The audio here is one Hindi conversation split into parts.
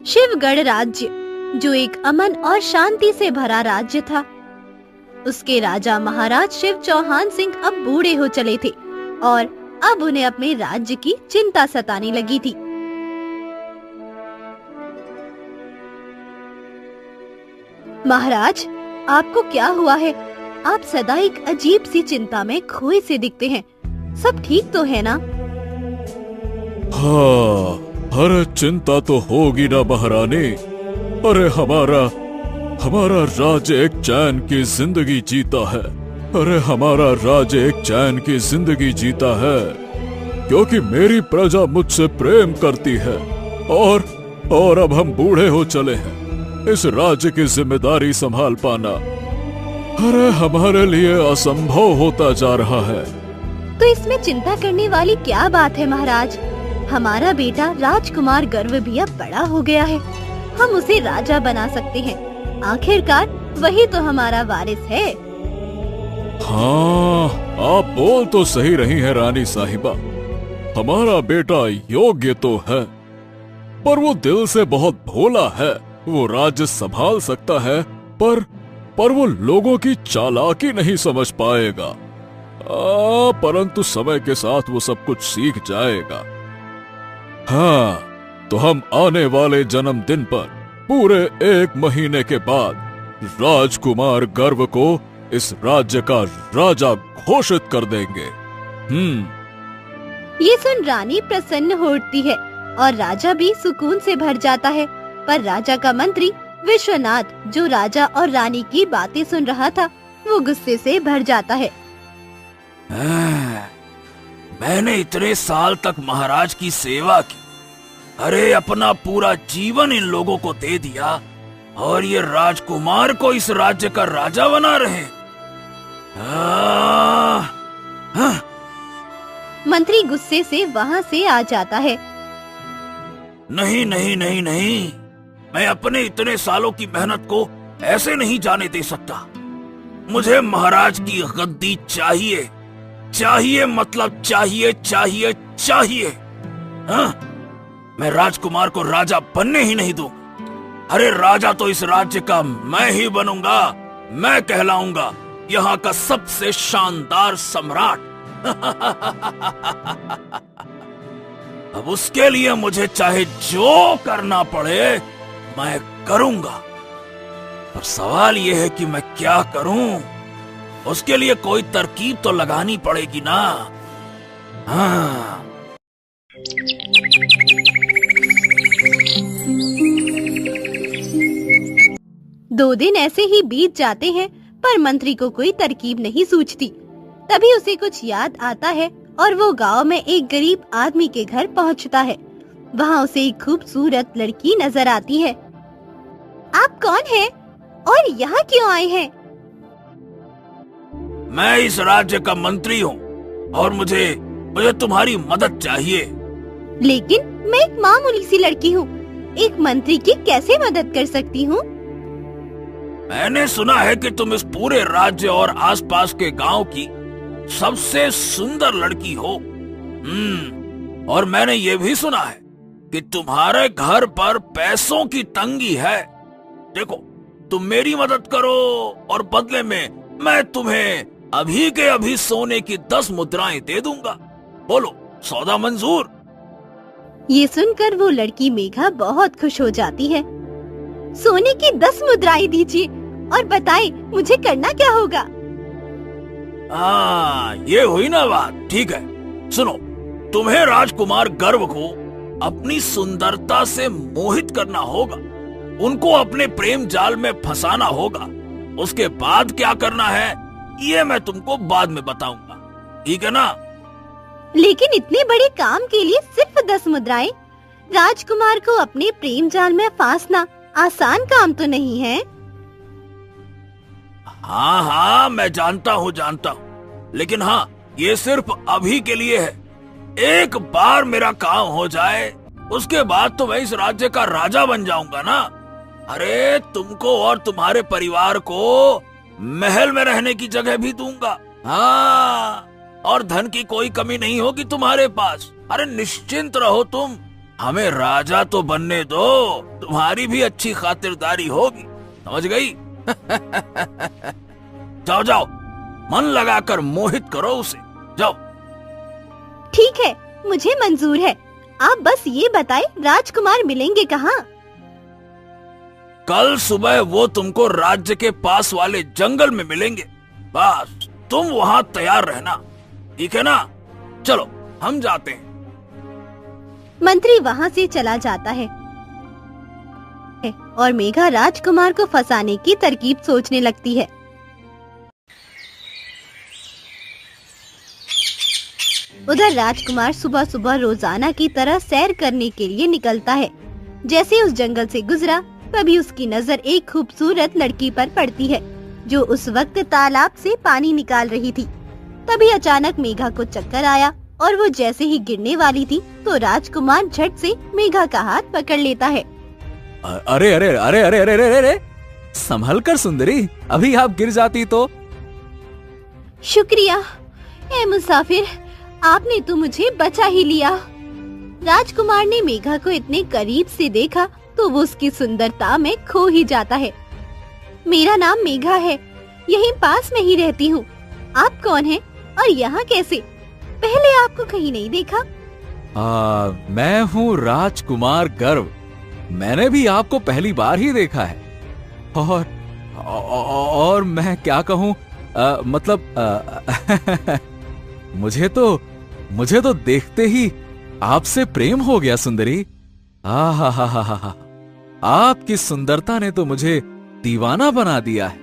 शिवगढ़ राज्य, जो एक अमन और शांति से भरा राज्य था। उसके राजा महाराज शिव चौहान सिंह अब बूढ़े हो चले थे और अब उन्हें अपने राज्य की चिंता सताने लगी थी। महाराज, आपको क्या हुआ है? आप सदा एक अजीब सी चिंता में खोए से दिखते हैं। सब ठीक तो है ना? हाँ, अरे चिंता तो होगी ना महारानी। अरे हमारा राज्य एक चैन की जिंदगी जीता है। अरे हमारा राज्य एक चैन की जिंदगी जीता है क्योंकि मेरी प्रजा मुझसे प्रेम करती है और अब हम बूढ़े हो चले हैं। इस राज्य की जिम्मेदारी संभाल पाना अरे हमारे लिए असंभव होता जा रहा है। तो इसमें चिंता करने वाली क्या बात है महाराज? हमारा बेटा राजकुमार गर्व भी अब बड़ा हो गया है। हम उसे राजा बना सकते हैं। आखिरकार वही तो हमारा वारिस है। हाँ, आप बोल तो सही रही हैं रानी साहिबा। हमारा बेटा योग्य तो है, पर वो दिल से बहुत भोला है। वो राज्य संभाल सकता है, पर वो लोगों की चालाकी नहीं समझ पाएगा। परंतु समय के साथ वो सब कुछ सीख जाएगा। हाँ, तो हम आने वाले जन्मदिन पर पूरे 1 महीने के बाद राजकुमार गर्व को इस राज्य का राजा घोषित कर देंगे। ये सुन रानी प्रसन्न हो उठती है और राजा भी सुकून से भर जाता है। पर राजा का मंत्री विश्वनाथ, जो राजा और रानी की बातें सुन रहा था, वो गुस्से से भर जाता है। मैंने इतने साल तक महाराज की सेवा की, अरे अपना पूरा जीवन इन लोगों को दे दिया और ये राजकुमार को इस राज्य का राजा बना रहे। मंत्री गुस्से से वहाँ से आ जाता है। नहीं नहीं नहीं नहीं, मैं अपने इतने सालों की मेहनत को ऐसे नहीं जाने दे सकता। मुझे महाराज की गद्दी चाहिए, चाहिए मतलब चाहिए चाहिए चाहिए। हाँ? मैं राजकुमार को राजा बनने ही नहीं दूंगा। अरे राजा तो इस राज्य का मैं ही बनूंगा। मैं कहलाऊंगा यहाँ का सबसे शानदार सम्राट। अब उसके लिए मुझे चाहे जो करना पड़े मैं करूंगा। पर सवाल यह है कि मैं क्या करूं? उसके लिए कोई तरकीब तो लगानी पड़ेगी ना। हाँ। दो दिन ऐसे ही बीत जाते हैं, पर मंत्री को कोई तरकीब नहीं सूझती। तभी उसे कुछ याद आता है और वो गांव में एक गरीब आदमी के घर पहुंचता है। वहाँ उसे एक खूबसूरत लड़की नजर आती है। आप कौन हैं और यहाँ क्यों आए हैं? मैं इस राज्य का मंत्री हूँ और मुझे तुम्हारी मदद चाहिए। लेकिन मैं एक मामूली सी लड़की हूँ, एक मंत्री की कैसे मदद कर सकती हूँ? मैंने सुना है कि तुम इस पूरे राज्य और आसपास के गांव की सबसे सुंदर लड़की हो। और मैंने ये भी सुना है कि तुम्हारे घर पर पैसों की तंगी है। देखो, तुम मेरी मदद करो और बदले में मैं तुम्हें अभी के अभी सोने की 10 मुद्राएं दे दूंगा। बोलो, सौदा मंजूर? ये सुनकर वो लड़की मेघा बहुत खुश हो जाती है। सोने की 10 मुद्राएं दीजिए और बताएं मुझे करना क्या होगा। ये हुई ना बात। ठीक है, सुनो, तुम्हें राजकुमार गर्व को अपनी सुंदरता से मोहित करना होगा, उनको अपने प्रेम जाल में फंसाना होगा। उसके बाद क्या करना है ये मैं तुमको बाद में बताऊंगा, ठीक है ना? लेकिन इतने बड़े काम के लिए सिर्फ 10 मुद्राएं? राजकुमार को अपने प्रेम जाल में फांसना आसान काम तो नहीं है। हाँ, मैं जानता हूँ, लेकिन हाँ, ये सिर्फ अभी के लिए है। एक बार मेरा काम हो जाए, उसके बाद तो मैं इस राज्य का राजा बन जाऊंगा ना। अरे तुमको और तुम्हारे परिवार को महल में रहने की जगह भी दूंगा। हाँ, और धन की कोई कमी नहीं होगी तुम्हारे पास। अरे निश्चिंत रहो तुम। हमें राजा तो बनने दो, तुम्हारी भी अच्छी खातिरदारी होगी, समझ गई? जाओ जाओ, मन लगाकर मोहित करो उसे, जाओ। ठीक है, मुझे मंजूर है। आप बस ये बताएं, राजकुमार मिलेंगे कहाँ? कल सुबह वो तुमको राज्य के पास वाले जंगल में मिलेंगे। बस तुम वहाँ तैयार रहना, ठीक है ना? चलो हम जाते हैं। मंत्री वहाँ से चला जाता है और मेघा राजकुमार को फंसाने की तरकीब सोचने लगती है। उधर राजकुमार सुबह सुबह रोजाना की तरह सैर करने के लिए निकलता है। जैसे उस जंगल से गुजरा, तभी उसकी नजर एक खूबसूरत लड़की पर पड़ती है, जो उस वक्त तालाब से पानी निकाल रही थी। तभी अचानक मेघा को चक्कर आया और वो जैसे ही गिरने वाली थी, तो राजकुमार झट से मेघा का हाथ पकड़ लेता है। अरे अरे अरे अरे अरे अरे अरे, संभल कर सुंदरी, अभी आप गिर जाती तो। शुक्रिया ए मुसाफिर, आपने तो मुझे बचा ही लिया। राजकुमार ने मेघा को इतने करीब से देखा तो वो उसकी सुंदरता में खो ही जाता है। मेरा नाम मेघा है, यहीं पास में ही रहती हूँ। आप कौन हैं और यहाँ कैसे? पहले आपको कहीं नहीं देखा। मैं हूँ राजकुमार गर्व। मैंने भी आपको पहली बार ही देखा है। और मैं क्या कहूँ, मतलब मुझे तो देखते ही आपसे प्रेम हो गया सुंदरी। हा, आपकी सुंदरता ने तो मुझे दीवाना बना दिया है।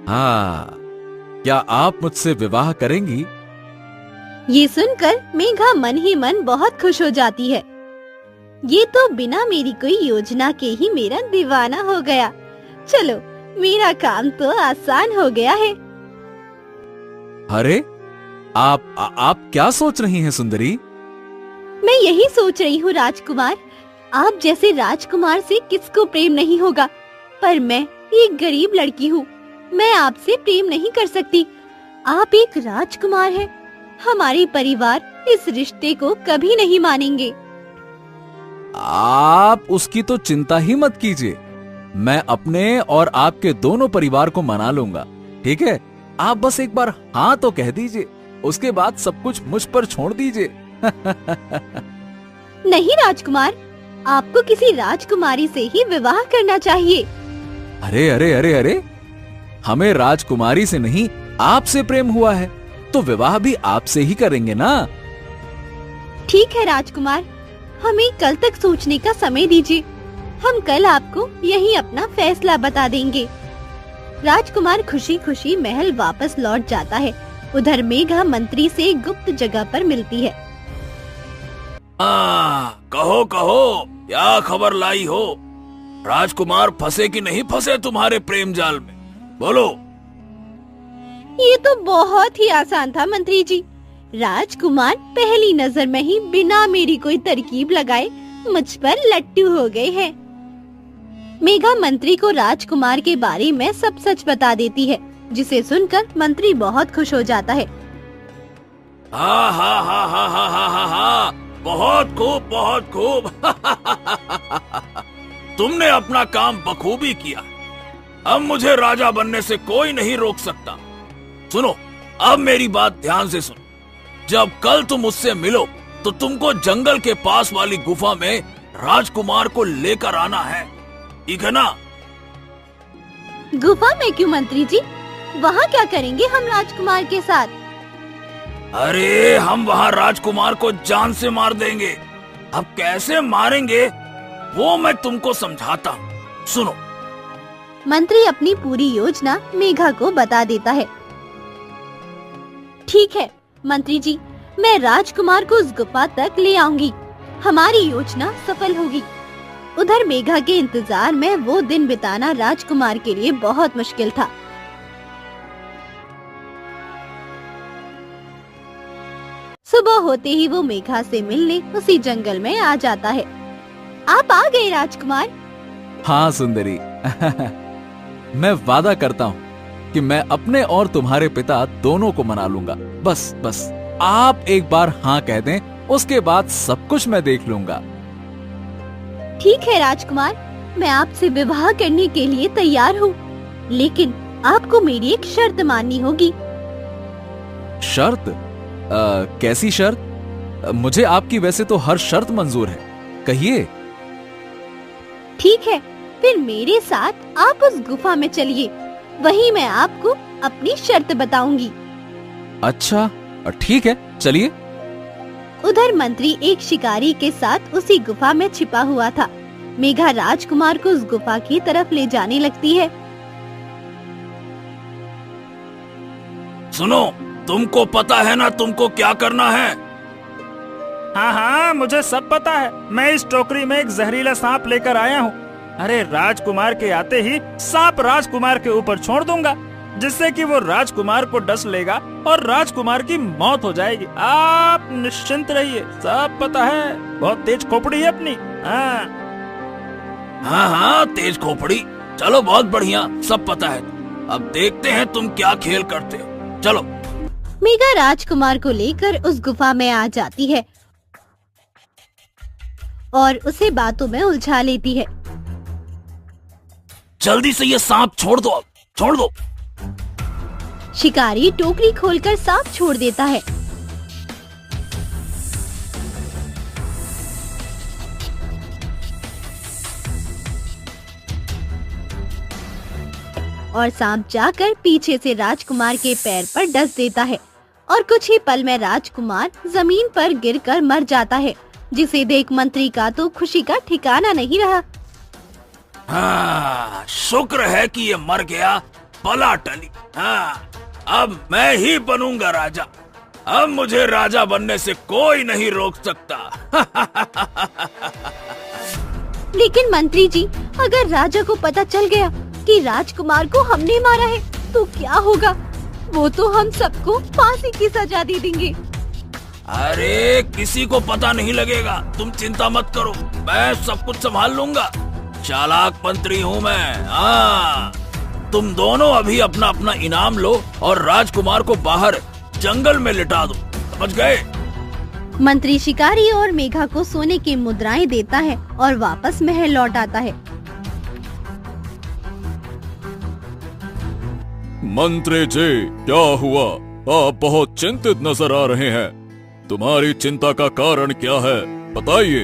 हाँ, क्या आप मुझसे विवाह करेंगी? ये सुनकर मेघा मन ही मन बहुत खुश हो जाती है। ये तो बिना मेरी कोई योजना के ही मेरा दीवाना हो गया। चलो, मेरा काम तो आसान हो गया है। अरे, आप क्या सोच रही हैं सुंदरी? मैं यही सोच रही हूँ राजकुमार, आप जैसे राजकुमार से किसको प्रेम नहीं होगा, पर मैं एक गरीब लड़की हूँ, मैं आपसे प्रेम नहीं कर सकती। आप एक राजकुमार हैं, हमारे परिवार इस रिश्ते को कभी नहीं मानेंगे। आप उसकी तो चिंता ही मत कीजिए, मैं अपने और आपके दोनों परिवार को मना लूंगा, ठीक है? आप बस एक बार हाँ तो कह दीजिए, उसके बाद सब कुछ मुझ पर छोड़ दीजिए। नहीं राजकुमार, आपको किसी राजकुमारी से ही विवाह करना चाहिए। अरे अरे अरे अरे, हमें राजकुमारी से नहीं आपसे प्रेम हुआ है, तो विवाह भी आपसे ही करेंगे ना। ठीक है राजकुमार, हमें कल तक सोचने का समय दीजिए, हम कल आपको यही अपना फैसला बता देंगे। राजकुमार खुशी खुशी महल वापस लौट जाता है। उधर मेघा मंत्री से गुप्त जगह पर मिलती है। कहो कहो, क्या खबर लाई हो? राजकुमार फंसे कि नहीं फंसे तुम्हारे प्रेम जाल में, बोलो। ये तो बहुत ही आसान था मंत्री जी। राजकुमार पहली नजर में ही बिना मेरी कोई तरकीब लगाए मुझ पर लट्टू हो गए हैं। मेघा मंत्री को राजकुमार के बारे में सब सच बता देती है, जिसे सुनकर मंत्री बहुत खुश हो जाता है। हा हा हा हा हा हा हा हा, बहुत खूब बहुत खूब। तुमने अपना काम बखूबी किया। अब मुझे राजा बनने से कोई नहीं रोक सकता। सुनो, अब मेरी बात ध्यान से सुनो। जब कल तुम मुझसे मिलो तो तुमको जंगल के पास वाली गुफा में राजकुमार को लेकर आना है, ठीक है ना? गुफा में क्यों मंत्री जी? वहाँ क्या करेंगे हम राजकुमार के साथ? अरे, हम वहाँ राजकुमार को जान से मार देंगे। अब कैसे मारेंगे वो मैं तुमको समझाता हूँ, सुनो। मंत्री अपनी पूरी योजना मेघा को बता देता है। ठीक है मंत्री जी, मैं राजकुमार को उस गुफा तक ले आऊंगी, हमारी योजना सफल होगी। उधर मेघा के इंतजार में वो दिन बिताना राजकुमार के लिए बहुत मुश्किल था। सुबह होते ही वो मेघा से मिलने उसी जंगल में आ जाता है। आप आ गए राजकुमार? हाँ सुंदरी। मैं वादा करता हूँ कि मैं अपने और तुम्हारे पिता दोनों को मना लूंगा। बस आप एक बार हाँ कह दें उसके बाद सब कुछ मैं देख लूंगा। ठीक है राजकुमार, मैं आपसे विवाह करने के लिए तैयार हूँ, लेकिन आपको मेरी एक शर्त माननी होगी। शर्त? कैसी शर्त? मुझे आपकी वैसे तो हर शर्त मंजूर है, कहिए। ठीक है, फिर मेरे साथ आप उस गुफा में चलिए, वहीं मैं आपको अपनी शर्त बताऊंगी। अच्छा ठीक है, चलिए। उधर मंत्री एक शिकारी के साथ उसी गुफा में छिपा हुआ था। मेघा राजकुमार को उस गुफा की तरफ ले जाने लगती है। सुनो, तुमको पता है ना तुमको क्या करना है? हाँ हाँ, मुझे सब पता है। मैं इस टोकरी में एक जहरीला सांप लेकर आया हूँ। अरे राजकुमार के आते ही सांप राजकुमार के ऊपर छोड़ दूंगा, जिससे कि वो राजकुमार को डस लेगा और राजकुमार की मौत हो जाएगी। आप निश्चिंत रहिए, सब पता है। बहुत तेज खोपड़ी है अपनी। हाँ हाँ, तेज खोपड़ी। चलो, बहुत बढ़िया, सब पता है। अब देखते हैं तुम क्या खेल करते हो। चलो। मेघा राजकुमार को लेकर उस गुफा में आ जाती है और उसे बातों में उलझा लेती है। जल्दी से ये सांप छोड़ दो, छोड़ दो। शिकारी टोकरी खोलकर सांप छोड़ देता है। और सांप जाकर पीछे से राजकुमार के पैर पर डस देता है और कुछ ही पल में राजकुमार जमीन पर गिरकर मर जाता है, जिसे देख मंत्री का तो खुशी का ठिकाना नहीं रहा। हाँ, शुक्र है कि ये मर गया, बला टली। हाँ, अब मैं ही बनूंगा राजा। अब मुझे राजा बनने से कोई नहीं रोक सकता। लेकिन मंत्री जी, अगर राजा को पता चल गया कि राजकुमार को हमने मारा है तो क्या होगा? वो तो हम सबको फांसी की सजा दे देंगे। अरे किसी को पता नहीं लगेगा, तुम चिंता मत करो, मैं सब कुछ संभाल लूंगा। चालाक मंत्री हूँ मैं। हाँ, तुम दोनों अभी अपना अपना इनाम लो और राजकुमार को बाहर जंगल में लिटा दो, समझ गए? मंत्री शिकारी और मेघा को सोने की मुद्राएं देता है और वापस महल लौट आता है। मंत्री जी, क्या हुआ? आप बहुत चिंतित नजर आ रहे हैं। तुम्हारी चिंता का कारण क्या है, बताइए।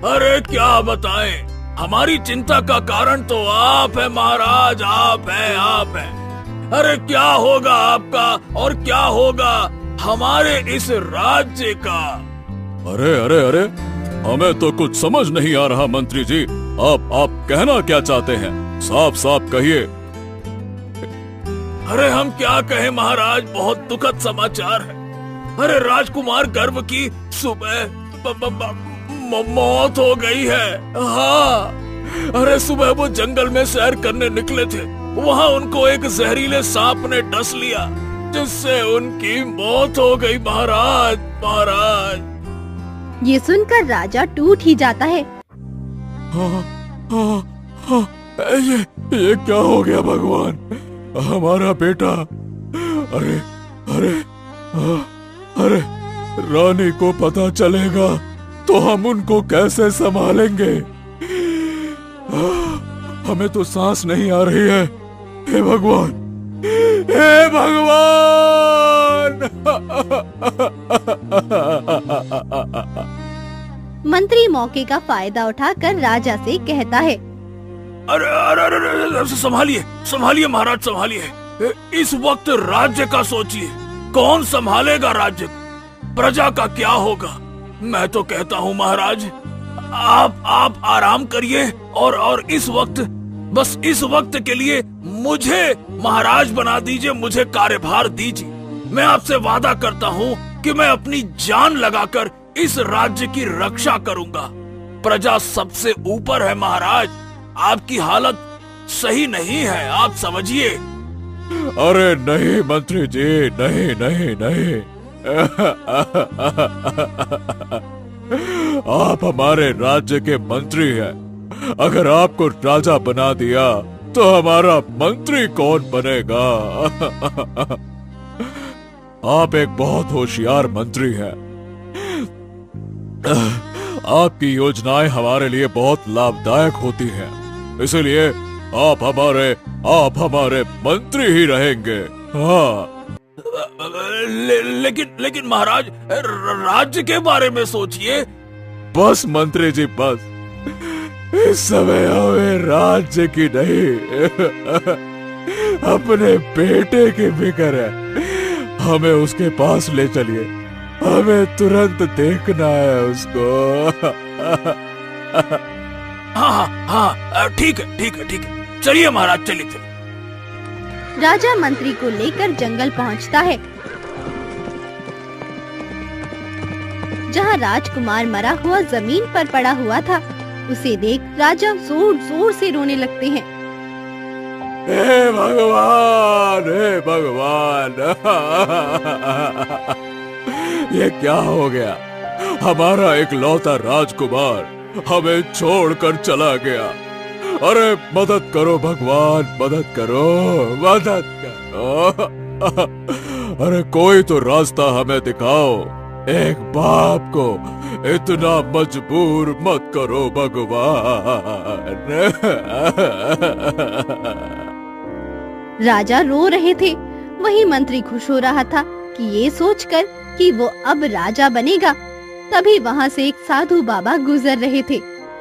अरे क्या बताएं? हमारी चिंता का कारण तो आप है महाराज, आप है। अरे क्या होगा आपका और क्या होगा हमारे इस राज्य का? अरे अरे अरे, हमें तो कुछ समझ नहीं आ रहा मंत्री जी। आप कहना क्या चाहते हैं? साफ साफ कहिए। अरे हम क्या कहें महाराज, बहुत दुखद समाचार है। अरे राजकुमार गर्भ की सुबह मौत हो गई है। हाँ, अरे सुबह वो जंगल में सैर करने निकले थे, वहाँ उनको एक जहरीले सांप ने डस लिया, जिससे उनकी मौत हो गई महाराज। ये सुनकर राजा टूट ही जाता है। ये क्या हो गया भगवान, हमारा बेटा। अरे अरे अरे, रानी को पता चलेगा तो हम उनको कैसे संभालेंगे? हमें तो सांस नहीं आ रही है। हे भगवान, हे भगवान। मंत्री मौके का फायदा उठाकर राजा से कहता है, अरे अरे अरे, संभालिए महाराज, संभालिए। इस वक्त राज्य का सोचिए, कौन संभालेगा राज्य को? प्रजा का क्या होगा? मैं तो कहता हूँ महाराज, आप आराम करिए और इस वक्त, बस इस वक्त के लिए मुझे महाराज बना दीजिए, मुझे कार्यभार दीजिए। मैं आपसे वादा करता हूँ कि मैं अपनी जान लगाकर इस राज्य की रक्षा करूंगा। प्रजा सबसे ऊपर है महाराज, आपकी हालत सही नहीं है, आप समझिए। अरे नहीं मंत्री जी, नहीं नहीं नहीं। आप हमारे राज्य के मंत्री हैं। अगर आपको राजा बना दिया तो हमारा मंत्री कौन बनेगा? आप एक बहुत होशियार मंत्री हैं। आपकी योजनाएं हमारे लिए बहुत लाभदायक होती हैं, इसलिए आप हमारे मंत्री ही रहेंगे। हाँ। लेकिन महाराज, राज्य के बारे में सोचिए। बस मंत्री जी, बस इस समय हमें राज्य की नहीं अपने बेटे की फिक्र है। हमें उसके पास ले चलिए, हमें तुरंत देखना है उसको। हाँ, ठीक है, चलिए महाराज, चलिए। राजा मंत्री को लेकर जंगल पहुंचता है, जहां राजकुमार मरा हुआ जमीन पर पड़ा हुआ था। उसे देख राजा जोर जोर से रोने लगते हैं। हे भगवान, हे भगवान, ये क्या हो गया? हमारा इकलौता राजकुमार हमें छोड़कर चला गया। अरे मदद करो भगवान, मदद करो। अरे कोई तो रास्ता हमें दिखाओ। एक बाप को इतना मजबूर मत करो भगवान। राजा रो रहे थे, वही मंत्री खुश हो रहा था कि ये सोचकर कि वो अब राजा बनेगा। तभी वहाँ से एक साधु बाबा गुजर रहे थे।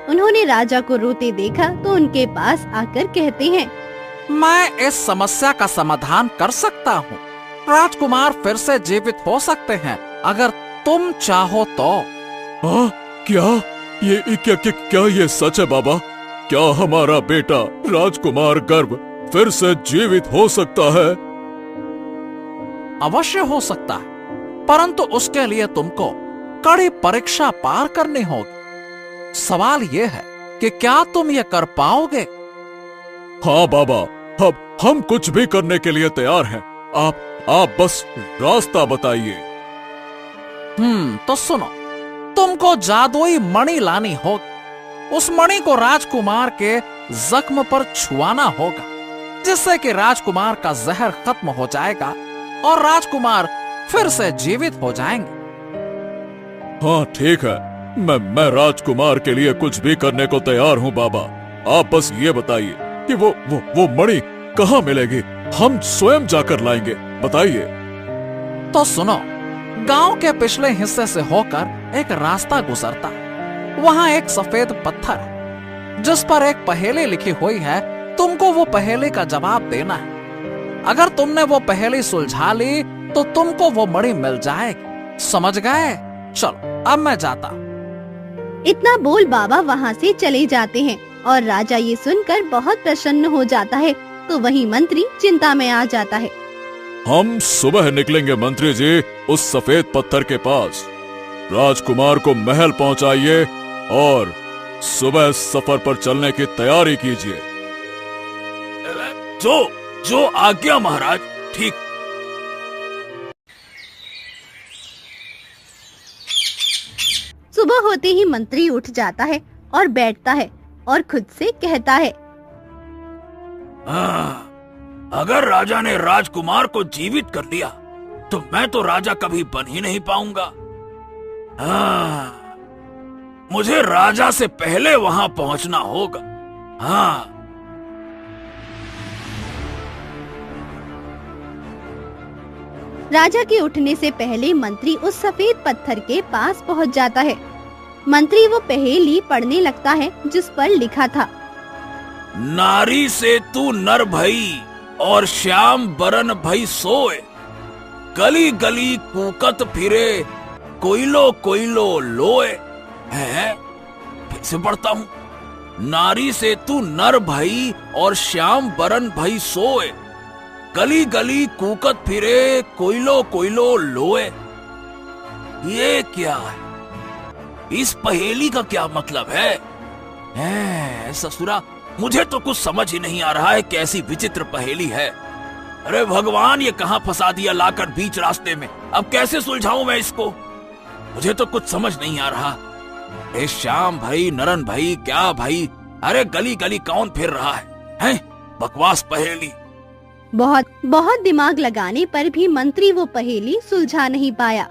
उन्होंने राजा को रोते देखा तो उनके पास आकर कहते हैं, मैं इस समस्या का समाधान कर सकता हूँ। राजकुमार फिर से जीवित हो सकते हैं अगर तुम चाहो तो। क्या ये सच है बाबा? क्या हमारा बेटा राजकुमार गर्भ फिर से जीवित हो सकता है? अवश्य हो सकता है, परंतु उसके लिए तुमको कड़ी परीक्षा पार करनी होगी। सवाल ये है कि क्या तुम ये कर पाओगे? हाँ बाबा, हम कुछ भी करने के लिए तैयार हैं। आप बस रास्ता बताइए। तो सुनो, तुमको जादुई मणि लानी होगी। उस मणि को राजकुमार के जख्म पर छुआना होगा, जिससे कि राजकुमार का जहर खत्म हो जाएगा और राजकुमार फिर से जीवित हो जाएंगे। हाँ ठीक है, मैं राजकुमार के लिए कुछ भी करने को तैयार हूँ बाबा। आप बस ये बताइए कि वो मणि कहाँ मिलेगी? हम स्वयं जाकर लाएंगे, बताइए। तो सुनो, गांव के पिछले हिस्से से होकर एक रास्ता गुजरता है। वहां एक सफेद पत्थर है जिस पर एक पहेली लिखी हुई है। तुमको वो पहेली का जवाब देना है। अगर तुमने वो पहेली सुलझा ली तो तुमको वो मणि मिल जाएगी। समझ गए? चलो अब मैं जाता। इतना बोल बाबा वहाँ से चले जाते हैं और राजा ये सुनकर बहुत प्रसन्न हो जाता है। तो वही मंत्री चिंता में आ जाता है। हम सुबह निकलेंगे मंत्री जी उस सफेद पत्थर के पास। राजकुमार को महल पहुंचाइए और सुबह सफर पर चलने की तैयारी कीजिए। जो आज्ञा महाराज। ठीक। सुबह होते ही मंत्री उठ जाता है और बैठता है और खुद से कहता है, अगर राजा ने राजकुमार को जीवित कर लिया तो मैं तो राजा कभी बन ही नहीं पाऊंगा। मुझे राजा से पहले वहां पहुंचना होगा। राजा के उठने से पहले मंत्री उस सफेद पत्थर के पास पहुंच जाता है। मंत्री वो पहेली पढ़ने लगता है जिस पर लिखा था, नारी से तू नर भई और श्याम बरन भई सोए, गली गली कूकत फिरे कोयलो कोयलो लोए। है फिर से पढ़ता हूँ, नारी से तू नर भई और श्याम बरन भई सोए, गली गली कूकत फिरे कोयलो कोयलो लोए। ये क्या है? इस पहेली का क्या मतलब है? ससुरा, मुझे तो कुछ समझ ही नहीं आ रहा है। कैसी विचित्र पहेली है। अरे भगवान, ये कहाँ फंसा दिया लाकर बीच रास्ते में। अब कैसे सुलझाऊं मैं इसको? मुझे तो कुछ समझ नहीं आ रहा। ए श्याम भाई, नरन भाई, क्या भाई? अरे गली गली कौन फिर रहा है? बकवास पहेली। बहुत दिमाग लगाने पर भी मंत्री वो पहेली सुलझा नहीं पाया।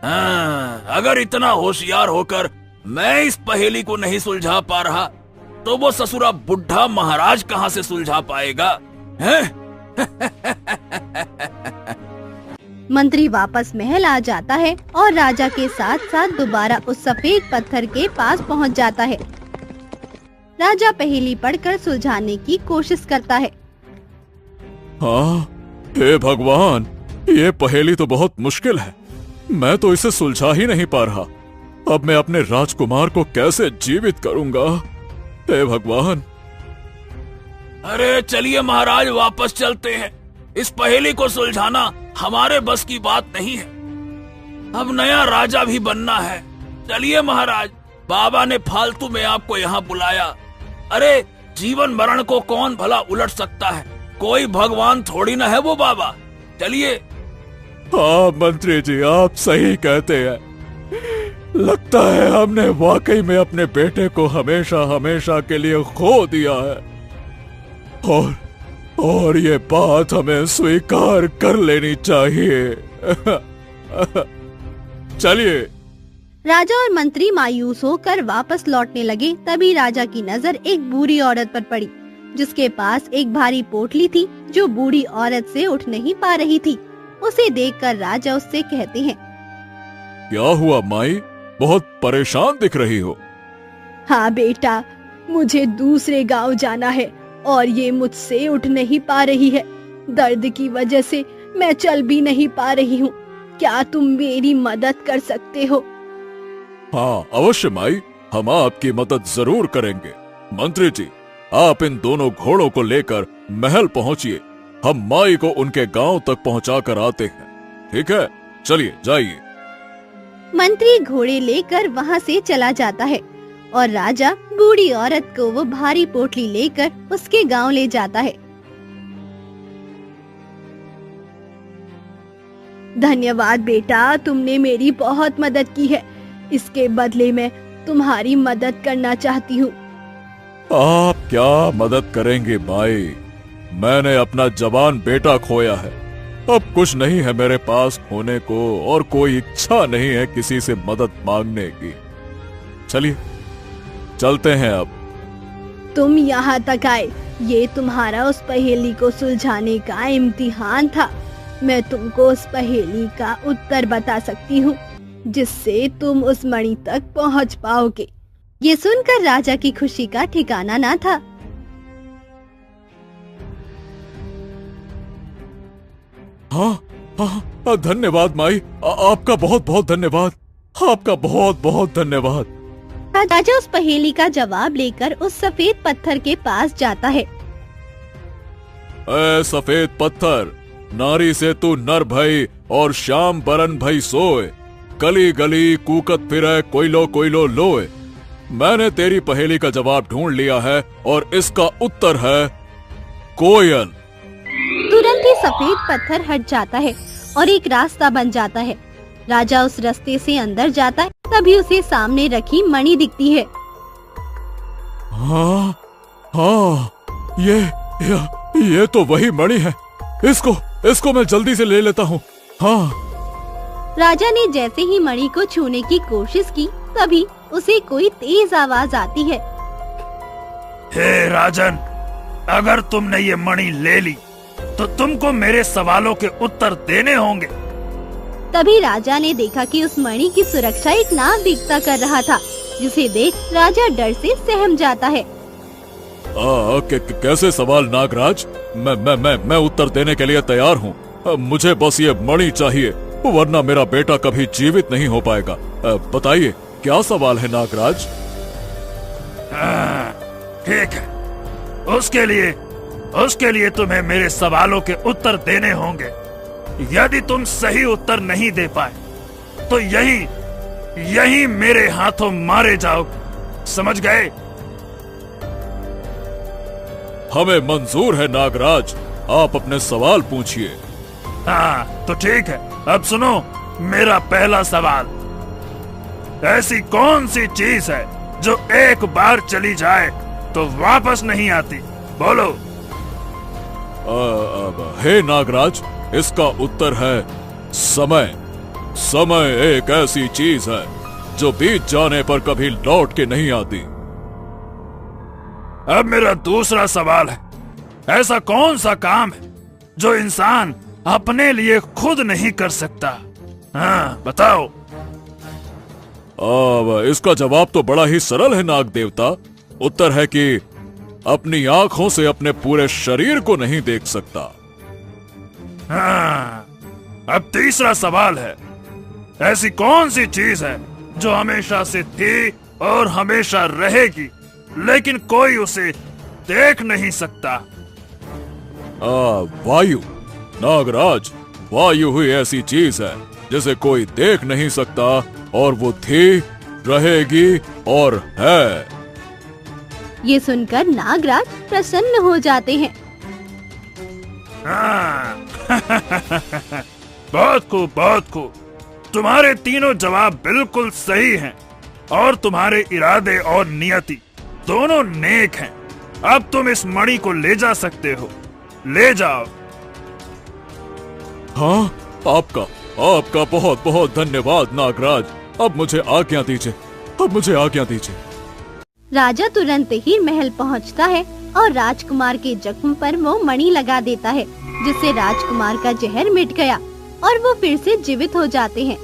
हाँ, अगर इतना होशियार होकर मैं इस पहेली को नहीं सुलझा पा रहा तो वो ससुरा बुढ़ा महाराज कहाँ से सुलझा पाएगा, हैं? मंत्री वापस महल आ जाता है और राजा के साथ साथ दोबारा उस सफेद पत्थर के पास पहुंच जाता है। राजा पहेली पढ़कर सुलझाने की कोशिश करता है। हाँ, हे भगवान, ये पहेली तो बहुत मुश्किल है। मैं तो इसे सुलझा ही नहीं पा रहा। अब मैं अपने राजकुमार को कैसे जीवित करूंगा? हे भगवान। अरे चलिए महाराज, वापस चलते हैं। इस पहेली को सुलझाना हमारे बस की बात नहीं है। अब नया राजा भी बनना है। चलिए महाराज, बाबा ने फालतू में आपको यहाँ बुलाया। अरे जीवन मरण को कौन भला उलट सकता है? कोई भगवान थोड़ी ना है वो बाबा। चलिए। हाँ मंत्री जी, आप सही कहते हैं। लगता है हमने वाकई में अपने बेटे को हमेशा हमेशा के लिए खो दिया है और ये बात हमें स्वीकार कर लेनी चाहिए। चलिए। राजा और मंत्री मायूस होकर वापस लौटने लगे। तभी राजा की नजर एक बूढ़ी औरत पर पड़ी जिसके पास एक भारी पोटली थी जो बूढ़ी औरत से उठ नहीं पा रही थी। उसे देखकर राजा उससे कहते हैं, क्या हुआ माई, बहुत परेशान दिख रही हो? हाँ बेटा, मुझे दूसरे गांव जाना है और ये मुझसे उठ नहीं पा रही है। दर्द की वजह से मैं चल भी नहीं पा रही हूँ। क्या तुम मेरी मदद कर सकते हो? हाँ अवश्य माई, हम आपकी मदद जरूर करेंगे। मंत्री जी, आप इन दोनों घोड़ों को लेकर महल पहुंचिए। हम माई को उनके गांव तक पहुंचा कर आते हैं। ठीक है, चलिए जाइए। मंत्री घोड़े लेकर वहाँ से चला जाता है और राजा बूढ़ी औरत को वो भारी पोटली लेकर उसके गांव ले जाता है। धन्यवाद बेटा, तुमने मेरी बहुत मदद की है। इसके बदले में तुम्हारी मदद करना चाहती हूँ। आप क्या मदद करेंगे माई? मैंने अपना जवान बेटा खोया है। अब कुछ नहीं है मेरे पास खोने को और कोई इच्छा नहीं है किसी से मदद मांगने की। चलिए चलते हैं अब। तुम यहाँ तक आए, ये तुम्हारा उस पहेली को सुलझाने का इम्तिहान था। मैं तुमको उस पहेली का उत्तर बता सकती हूँ जिससे तुम उस मणि तक पहुँच पाओगे। ये सुनकर राजा की खुशी का ठिकाना ना था। हाँ, धन्यवाद माई, आपका बहुत बहुत धन्यवाद। आपका बहुत बहुत धन्यवाद। राजा उस पहेली का जवाब लेकर उस सफेद पत्थर के पास जाता है। ऐ सफेद पत्थर, नारी से तू नर भई और श्याम बरन भई सोए, गली गली कूकत फिरे कोयलो कोयलो लोए। मैंने तेरी पहेली का जवाब ढूंढ लिया है और इसका उत्तर है कोयल। तुरंत ही सफेद पत्थर हट जाता है और एक रास्ता बन जाता है। राजा उस रास्ते से अंदर जाता है, तभी उसे सामने रखी मणि दिखती है। हाँ, ये तो वही मणि है। इसको मैं जल्दी से ले लेता हूँ। हाँ। राजा ने जैसे ही मणि को छूने की कोशिश की, तभी उसे कोई तेज आवाज आती है। हे राजन, अगर तुमने ये मणि ले ली तो तुमको मेरे सवालों के उत्तर देने होंगे। तभी राजा ने देखा कि उस मणि की सुरक्षा एक नाग देवता कर रहा था, जिसे देख राजा डर से सहम जाता है। कैसे सवाल नागराज? मैं उत्तर देने के लिए तैयार हूँ। मुझे बस ये मणि चाहिए, वरना मेरा बेटा कभी जीवित नहीं हो पाएगा। बताइए क्या सवाल है नागराज? ठीक है, उसके लिए तुम्हें मेरे सवालों के उत्तर देने होंगे। यदि तुम सही उत्तर नहीं दे पाए तो यही मेरे हाथों मारे जाओगे। समझ गए? हमें मंजूर है नागराज, आप अपने सवाल पूछिए। हाँ तो ठीक है, अब सुनो मेरा पहला सवाल। ऐसी कौन सी चीज है जो एक बार चली जाए तो वापस नहीं आती? बोलो। हे नागराज, इसका उत्तर है समय। समय एक ऐसी चीज है जो बीत जाने पर कभी लौट के नहीं आती। अब मेरा दूसरा सवाल है, ऐसा कौन सा काम है जो इंसान अपने लिए खुद नहीं कर सकता? हाँ, बताओ। अब इसका जवाब तो बड़ा ही सरल है नाग देवता। उत्तर है कि अपनी आंखों से अपने पूरे शरीर को नहीं देख सकता। हाँ, अब तीसरा सवाल है, ऐसी कौन सी चीज है जो हमेशा से थी और हमेशा रहेगी, लेकिन कोई उसे देख नहीं सकता? वायु। नागराज, वायु ही ऐसी चीज है जिसे कोई देख नहीं सकता और वो थी, रहेगी और है। ये सुनकर नागराज प्रसन्न हो जाते हैं। हाँ। बहुत खूब, बहुत खूब। तुम्हारे तीनों जवाब बिल्कुल सही हैं और तुम्हारे इरादे और नियति दोनों नेक हैं। अब तुम इस मणि को ले जा सकते हो, ले जाओ। हाँ, आपका बहुत बहुत धन्यवाद नागराज। अब मुझे आज्ञा दीजिए, अब मुझे आज्ञा दीजिए। राजा तुरंत ही महल पहुंचता है और राजकुमार के जख्म पर वो मणि लगा देता है, जिससे राजकुमार का जहर मिट गया और वो फिर से जीवित हो जाते हैं।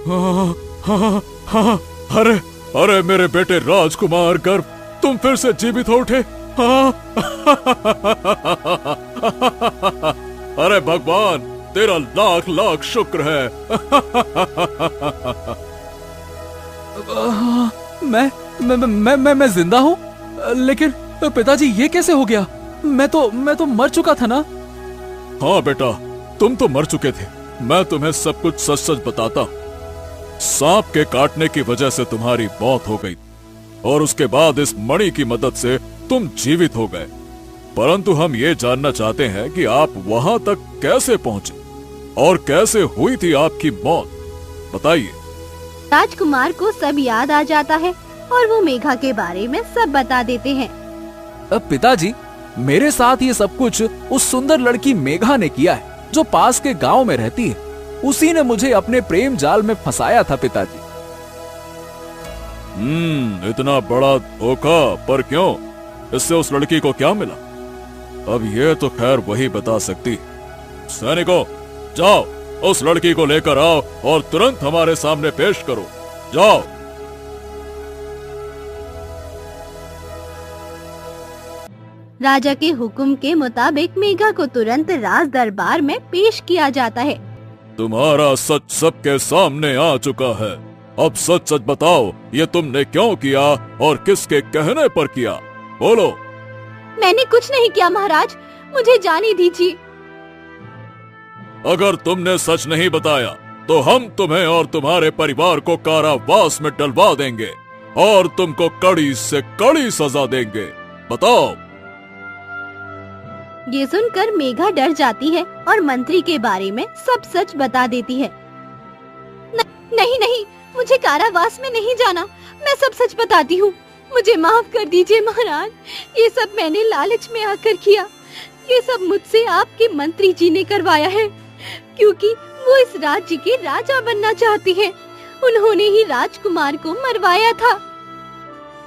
हाँ, हाँ, हाँ, अरे अरे मेरे बेटे राजकुमार गर्भ, तुम फिर से जीवित हो उठे। हाँ। अरे भगवान, तेरा लाख लाख शुक्र है। मैं जिंदा हूँ, लेकिन पिताजी ये कैसे हो गया? मैं तो मर चुका था ना। हाँ बेटा, तुम तो मर चुके थे। मैं तुम्हें सब कुछ सच सच बताता हूँ। सांप के काटने की वजह से तुम्हारी मौत हो गई और उसके बाद इस मणि की मदद से तुम जीवित हो गए। परंतु हम ये जानना चाहते हैं कि आप वहां तक कैसे पहुंचे और कैसे हुई थी आपकी मौत, बताइए। राजकुमार को सब याद आ जाता है और वो मेघा के बारे में सब बता देते हैं। पिताजी, मेरे साथ ये सब कुछ उस सुंदर लड़की मेघा ने किया है, जो पास के गांव में रहती है। उसी ने मुझे अपने प्रेम जाल में फंसाया था पिताजी। इतना बड़ा धोखा, पर क्यों? इससे उस लड़की को क्या मिला? अब ये तो खैर वही बता सकती। सैनिकों, जाओ उस लड़की को लेकर आओ और तुरंत हमारे सामने पेश करो। जाओ। राजा के हुक्म के मुताबिक मेघा को तुरंत राज दरबार में पेश किया जाता है। तुम्हारा सच सबके सामने आ चुका है। अब सच सच बताओ, ये तुमने क्यों किया और किसके कहने पर किया? बोलो। मैंने कुछ नहीं किया महाराज, मुझे जाने दीजिए। अगर तुमने सच नहीं बताया तो हम तुम्हें और तुम्हारे परिवार को कारावास में डलवा देंगे और तुमको कड़ी से कड़ी सजा देंगे। बताओ। ये सुनकर मेघा डर जाती है और मंत्री के बारे में सब सच बता देती है। नहीं नहीं, मुझे कारावास में नहीं जाना, मैं सब सच बताती हूँ। मुझे माफ कर दीजिए महाराज, ये सब मैंने लालच में आकर किया। ये सब मुझसे आपके मंत्री जी ने करवाया है, क्योंकि वो इस राज्य के राजा बनना चाहती हैं। उन्होंने ही राजकुमार को मरवाया था।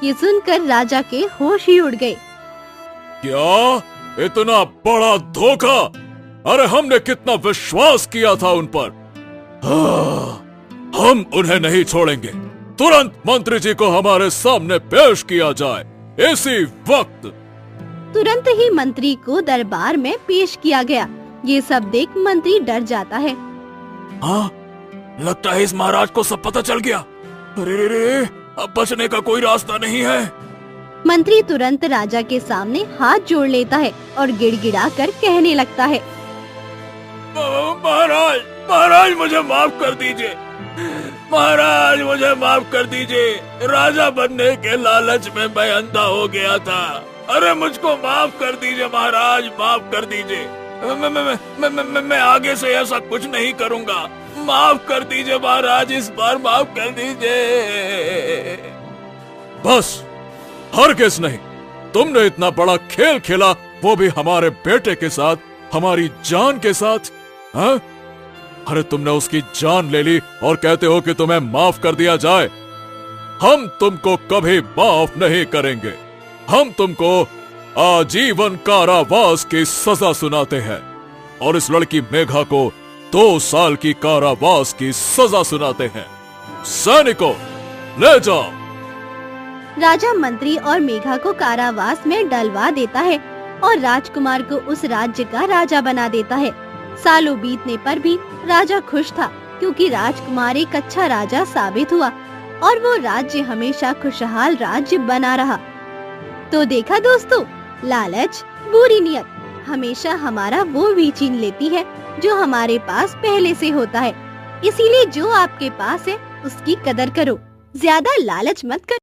ये सुनकर राजा के होश ही उड़ गए। क्या? इतना बड़ा धोखा! अरे हमने कितना विश्वास किया था उन पर। हम उन्हें नहीं छोड़ेंगे। तुरंत मंत्री जी को हमारे सामने पेश किया जाए, इसी वक्त। तुरंत ही मंत्री को दरबार में पेश किया गया। ये सब देख मंत्री डर जाता है। हाँ, लगता है इस महाराज को सब पता चल गया। अरे रे, अब बचने का कोई रास्ता नहीं है। मंत्री तुरंत राजा के सामने हाथ जोड़ लेता है और गिड़गिड़ा कर कहने लगता है, महाराज, महाराज मुझे माफ कर दीजिए। महाराज मुझे माफ कर दीजिए। राजा बनने के लालच में मैं अंधा हो गया था। अरे मुझको माफ कर दीजिए महाराज, माफ कर दीजिए। मैं आगे से ऐसा कुछ नहीं करूंगा। माफ कर दीजिए महाराज, इस बार माफ कर दीजिए। बस, हरगिज़ नहीं। तुमने इतना बड़ा खेल खेला, वो भी हमारे बेटे के साथ, हमारी जान के साथ। हाँ? अरे तुमने उसकी जान ले ली और कहते हो कि तुम्हें माफ कर दिया जाए। हम तुमको कभी माफ नहीं करेंगे। हम तुमको आजीवन कारावास की सजा सुनाते हैं और इस लड़की मेघा को 2 साल की कारावास की सजा सुनाते हैं। सैनिकों, ले जाओ। राजा मंत्री और मेघा को कारावास में डलवा देता है और राजकुमार को उस राज्य का राजा बना देता है। सालों बीतने पर भी राजा खुश था, क्योंकि राजकुमार एक अच्छा राजा साबित हुआ और वो राज्य हमेशा खुशहाल राज्य बना रहा। तो देखा दोस्तों, लालच, बुरी नियत हमेशा हमारा वो भी छीन लेती है जो हमारे पास पहले से होता है। इसीलिए जो आपके पास है उसकी कदर करो, ज्यादा लालच मत करो।